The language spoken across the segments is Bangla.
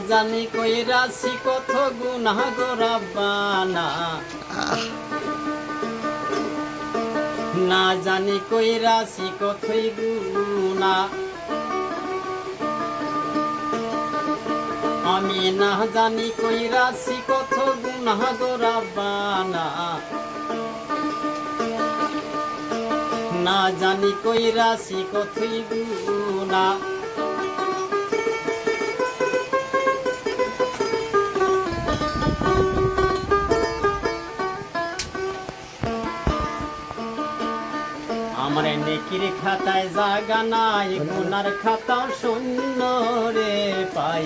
জানি কইরাছি কত গুনাহ গো রাব্বানা, না জানি কইরাছি কতই গুনাহ, আমি না জানি কইরাছি কত গুনাহ গো রাব্বানা, না জানি কইরাছি কতই গুনাহ। আমার নেকির খাতায় জাগা নাই, গুনার খাতাও শূন্য রে পাই।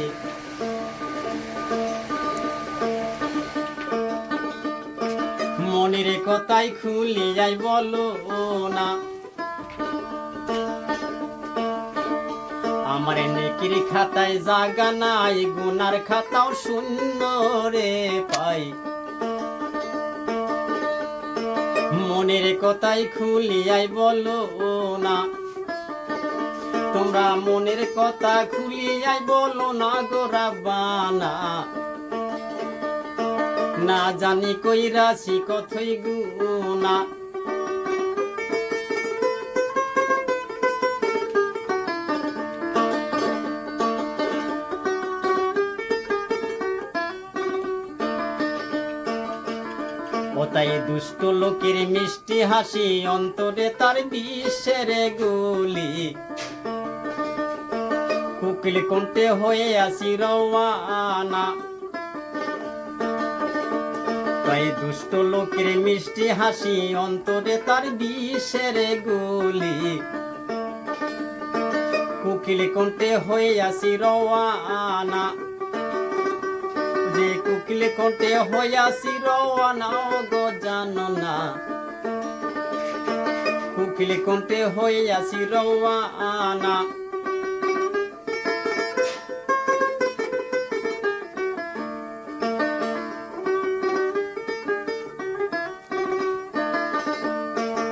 মনের কথাই খুলিয়াই বলো না, আমার নেকির খাতায় জাগা নাই, গুনার খাতাও শূন্য রে পাই। মনের কথাই খুলিয়াই বলো না, তোমরা মনের কথা খুলিয়াই বলো না গো রাব্বানা, না জানি কইরাছি কতই গুনাহ। ওতাই দুষ্ট লোকের মিষ্টি হাসি, অন্তরে তার বিষের গুলি, কোকিল কণ্ঠে হয়ে আসি রওয়ানা। তাই দুষ্ট লোকের মিষ্টি হাসি, অন্তরে তার বিষের গুলি, কোকিল কণ্ঠে হয়ে আসি রওয়ানা। যে কোকিল কণ্ঠে হইয়াছি রওয়ানা গো জানো না, কোকিল কণ্ঠে হইয়াছি রওয়ানা।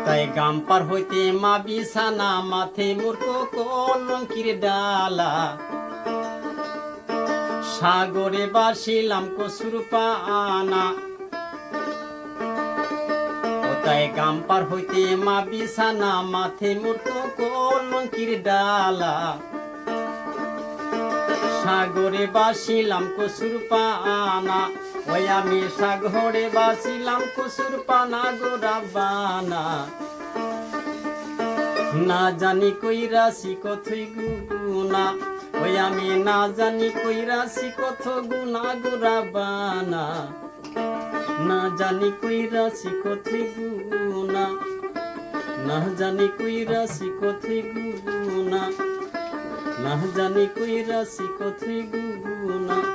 তাই গাম পার হইতে মা বিছানা, মাথে মূর্খ কলঙ্কির ডালা, সাগরে বাসিলাম কসুর পানা। ওতাই গাম পার হইতে মা বিছানা, মাথে মূর্খ কলঙ্কির ডালা, সাগরে বাসিলাম কসুর পানা। ওই আমি সাগরে বাসিলাম কসুর পানা গো রাব্বানা, না জানি কইরাছি কতই গুনাহ। ওই আমি না জানি কইরাছি কত গুনাহ গো রাব্বানা, না জানি কইরাছি কতই গুনাহ, না জানি কইরাছি কতই গুনাহ, না জানি কইরাছি কতই গুনাহ।